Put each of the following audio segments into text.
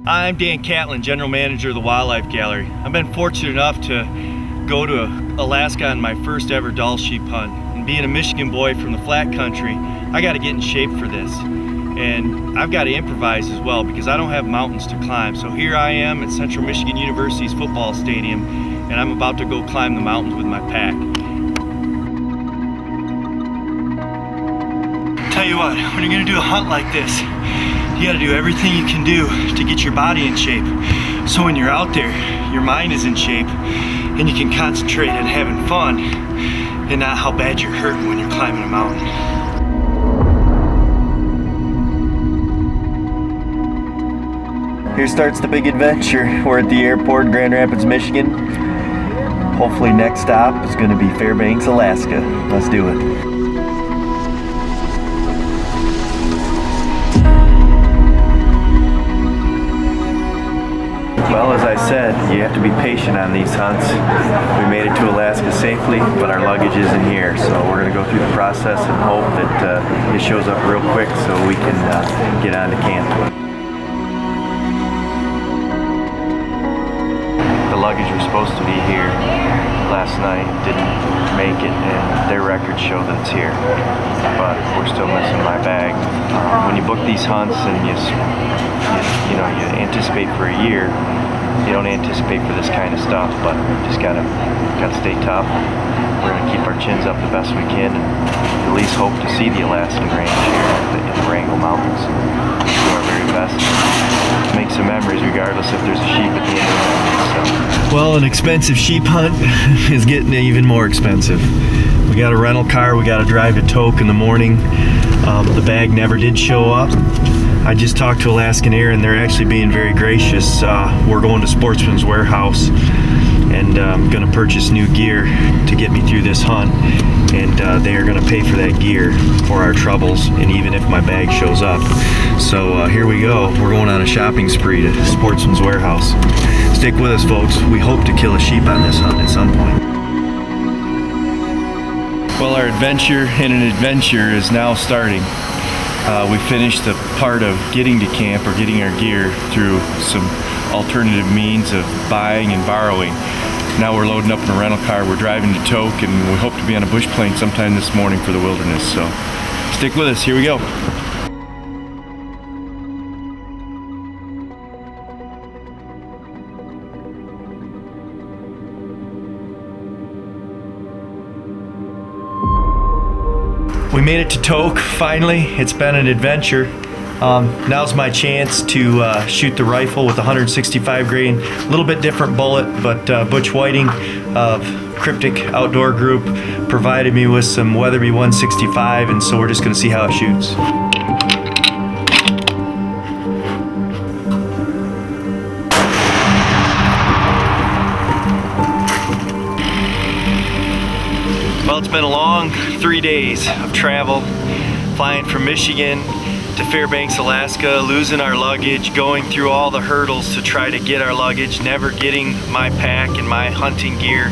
I'm Dan Catlin, General Manager of the Wildlife Gallery. I've been fortunate enough to go to Alaska on my first ever Dall sheep hunt. And being a Michigan boy from the flat country, I got to get in shape for this. And I've got to improvise as well because I don't have mountains to climb. So here I am at Central Michigan University's football stadium, and I'm about to go climb the mountains with my pack. Tell you what, when you're gonna do a hunt like this, you gotta do everything you can do to get your body in shape. So when you're out there, your mind is in shape and you can concentrate on having fun and not how bad you're hurting when you're climbing a mountain. Here starts the big adventure. We're at the airport in Grand Rapids, Michigan. Hopefully next stop is gonna be Fairbanks, Alaska. Let's do it. Well, as I said, you have to be patient on these hunts. We made it to Alaska safely, but our luggage isn't here, so we're going to go through the process and hope that it shows up real quick so we can get on to camp. The luggage was supposed to be here last night, didn't make it, and their records show that it's here, but we're still missing my bag. When you book these hunts and you anticipate for a year, you don't anticipate for this kind of stuff, but just gotta stay tough. We're gonna keep our chins up the best we can and at least hope to see the Alaskan range here in the Wrangell Mountains. Do our very best to make some memories regardless if there's a sheep at the end of it. So. Well, an expensive sheep hunt is getting even more expensive. We got a rental car, we gotta drive to Tok in the morning. The bag never did show up. I just talked to Alaskan Air and they're actually being very gracious. We're going to Sportsman's Warehouse and I'm going to purchase new gear to get me through this hunt, and they are going to pay for that gear for our troubles, and even if my bag shows up. So here we go. We're going on a shopping spree to Sportsman's Warehouse. Stick with us, folks. We hope to kill a sheep on this hunt at some point. Well, our adventure in an adventure is now starting. We finished the part of getting to camp or getting our gear through some alternative means of buying and borrowing. Now we're loading up in a rental car, we're driving to Tok, and we hope to be on a bush plane sometime this morning for the wilderness. So stick with us, here we go. We made it to Tok, finally. It's been an adventure. Now's my chance to shoot the rifle with 165 grain. A little bit different bullet, but Butch Whiting of Cryptic Outdoor Group provided me with some Weatherby 165, and so we're just gonna see how it shoots. Well, it's been a long 3 days of travel, flying from Michigan to Fairbanks, Alaska, losing our luggage, going through all the hurdles to try to get our luggage, never getting my pack and my hunting gear,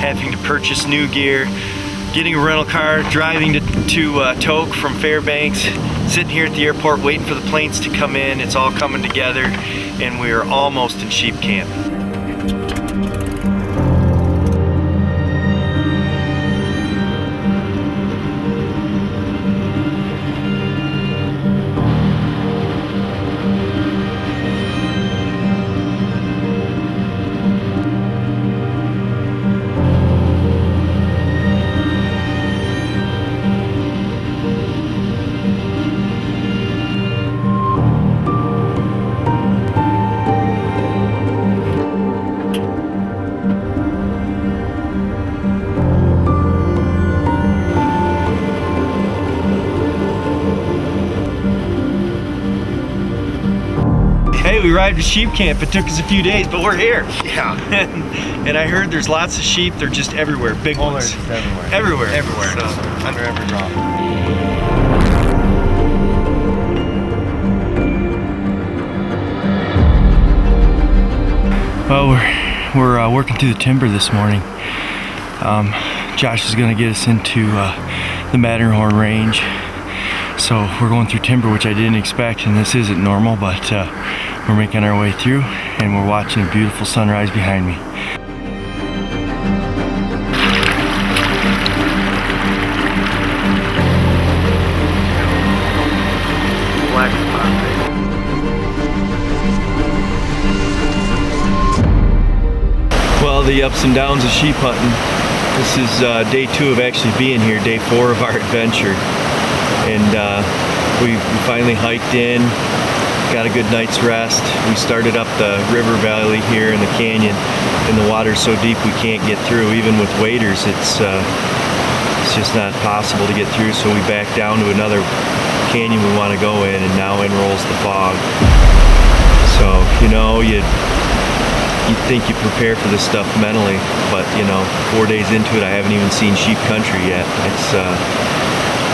having to purchase new gear, getting a rental car, driving to Tok from Fairbanks, sitting here at the airport waiting for the planes to come in. It's all coming together, and we are almost in sheep camp. Hey, we arrived at sheep camp. It took us a few days, but we're here. Yeah. And I heard there's lots of sheep. They're just everywhere. Big ones. Everywhere. Everywhere. Everywhere. So, under every rock. Well, we're working through the timber this morning. Josh is going to get us into the Matterhorn range. So we're going through timber, which I didn't expect, and this isn't normal, but we're making our way through, and we're watching a beautiful sunrise behind me. Black spot. Well, the ups and downs of sheep hunting. This is day 2 of actually being here, day 4 of our adventure. And we finally hiked in, got a good night's rest. We started up the river valley here in the canyon, and the water's so deep we can't get through. Even with waders, it's just not possible to get through, so we backed down to another canyon we want to go in, and now in rolls the fog. So, you know, you think you prepare for this stuff mentally, but you know, 4 days into it, I haven't even seen sheep country yet. It's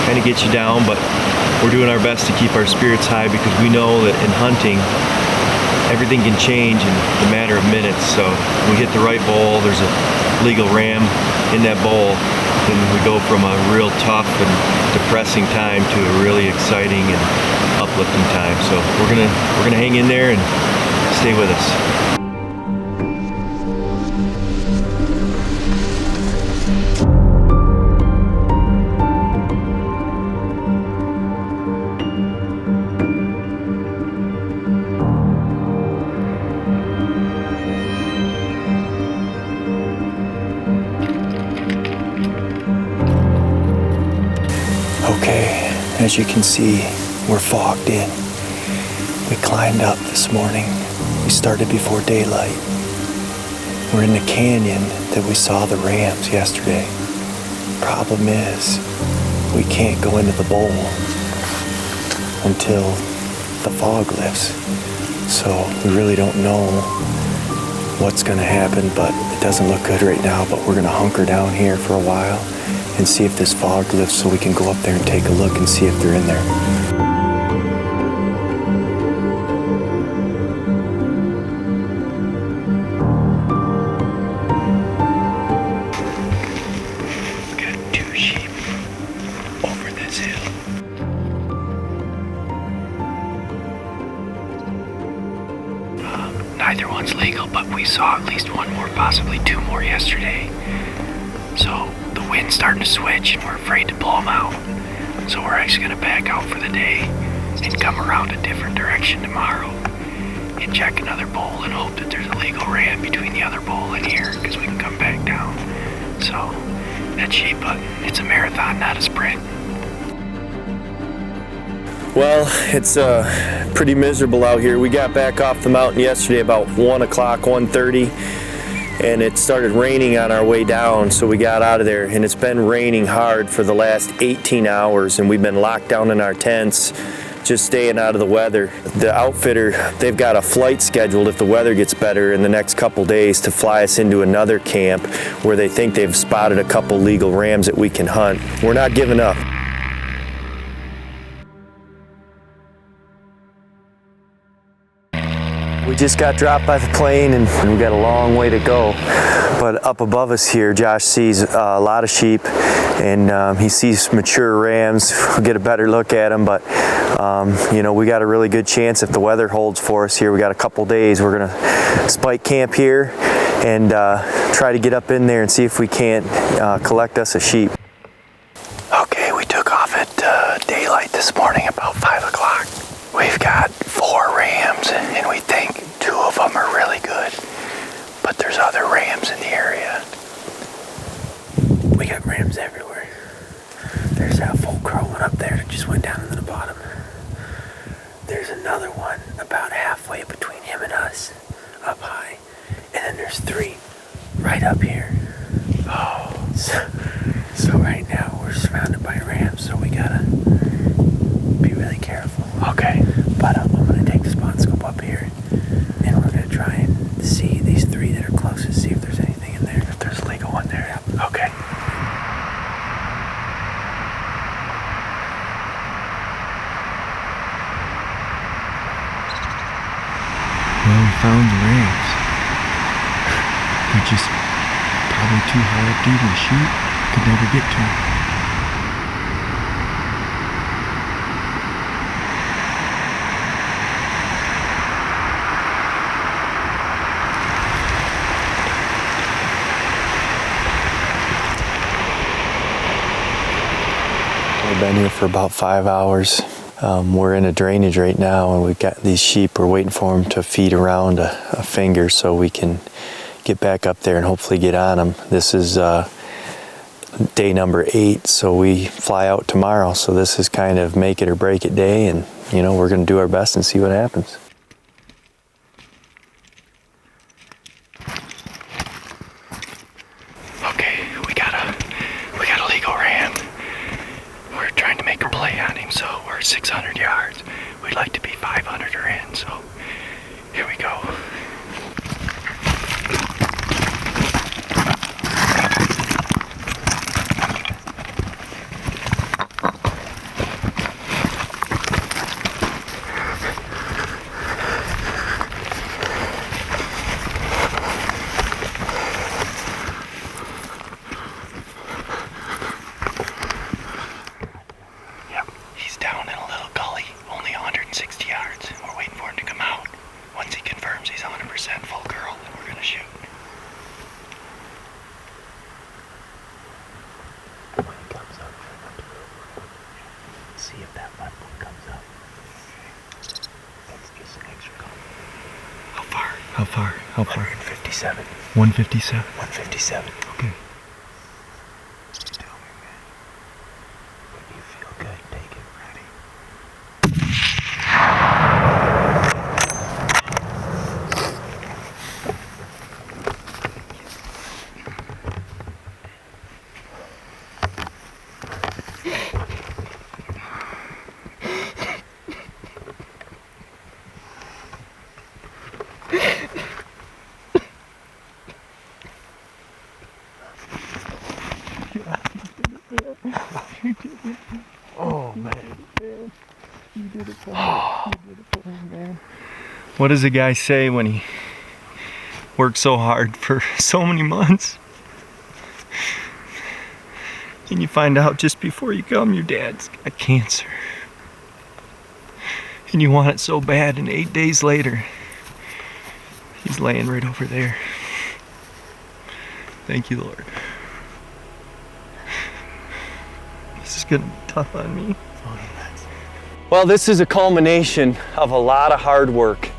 kind of gets you down, but we're doing our best to keep our spirits high, because we know that in hunting, everything can change in a matter of minutes. So when we hit the right bowl, there's a legal ram in that bowl, and we go from a real tough and depressing time to a really exciting and uplifting time. So we're gonna hang in there and stay with us. Okay, as you can see, we're fogged in. We climbed up this morning. We started before daylight. We're in the canyon that we saw the rams yesterday. Problem is, we can't go into the bowl until the fog lifts. So we really don't know what's gonna happen, but it doesn't look good right now. But we're gonna hunker down here for a while and see if this fog lifts, so we can go up there and take a look and see if they're in there. Got 2 sheep over this hill. Neither one's legal, but we saw at least 1 more, possibly 2 more yesterday. So the wind's starting to switch, and we're afraid to blow them out. So we're actually going to back out for the day and come around a different direction tomorrow and check another bowl and hope that there's a legal ram between the other bowl and here, because we can come back down. So that sheep hunting, it's a marathon, not a sprint. Well, it's pretty miserable out here. We got back off the mountain yesterday about 1 o'clock, 1:30. And it started raining on our way down, so we got out of there, and it's been raining hard for the last 18 hours, and we've been locked down in our tents, just staying out of the weather. The outfitter, they've got a flight scheduled if the weather gets better in the next couple days to fly us into another camp where they think they've spotted a couple legal rams that we can hunt. We're not giving up. We just got dropped by the plane, and we got a long way to go. But up above us here, Josh sees a lot of sheep, and he sees mature rams. We'll get a better look at them, but you know, we got a really good chance if the weather holds for us here. We got a couple days. We're gonna spike camp here and try to get up in there and see if we can't collect us a sheep. Okay, we took off at daylight this morning, about 5 o'clock. We've got 4 rams, and we think 2 of them are really good, but there's other rams in the area. We got rams everywhere. There's that full crow one up there that just went down into the bottom. There's another one about halfway between him and us, up high, and then there's 3 right up here. Oh, so right now we're surrounded by rams, so we gotta be really careful. Okay, but I'm gonna take the spot scope up here, and we're gonna try and see these 3 that are closest, see if there's anything in there, if there's a legal one there. Yep. Okay. Well, we found the rams. They're just probably too high up deep in the chute. Could never get to them. been here for about 5 hours. We're in a drainage right now, and we've got these sheep. We're waiting for them to feed around a finger so we can get back up there and hopefully get on them. This is day number 8, so we fly out tomorrow. So this is kind of make it or break it day, and we're going to do our best and see what happens. Okay, we got a legal ram. We're trying to make a play on him, so we're 600 yards. We'd like to be 500 or in, so here we go. Down in a little gully, only 160 yards. We're waiting for him to come out. Once he confirms he's 100% full curl, then we're gonna shoot. When he comes up, see if that left one comes up. That's just an extra call. How far? 157. 157. 157. Okay. When you feel good, take it. Ready? Oh man. You did it for me. You did it for me, man. What does a guy say when he worked so hard for so many months? And you find out just before you come your dad's got cancer. And you want it so bad, and 8 days later, he's laying right over there. Thank you, Lord. This is gonna be tough on me. Well, this is a culmination of a lot of hard work.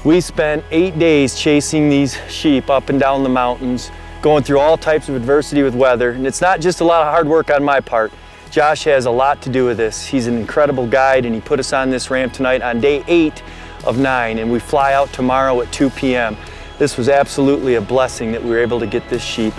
We spent 8 days chasing these sheep up and down the mountains, going through all types of adversity with weather. And it's not just a lot of hard work on my part. Josh has a lot to do with this. He's an incredible guide, and he put us on this ramp tonight on day 8 of 9, and we fly out tomorrow at 2 p.m. This was absolutely a blessing that we were able to get this sheep.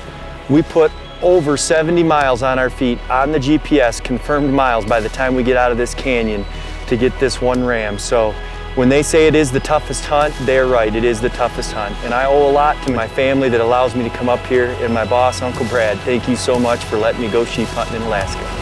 We put over 70 miles on our feet on the GPS, confirmed miles by the time we get out of this canyon to get this one ram. So when they say it is the toughest hunt, they're right, it is the toughest hunt. And I owe a lot to my family that allows me to come up here, and my boss, Uncle Brad. Thank you so much for letting me go sheep hunting in Alaska.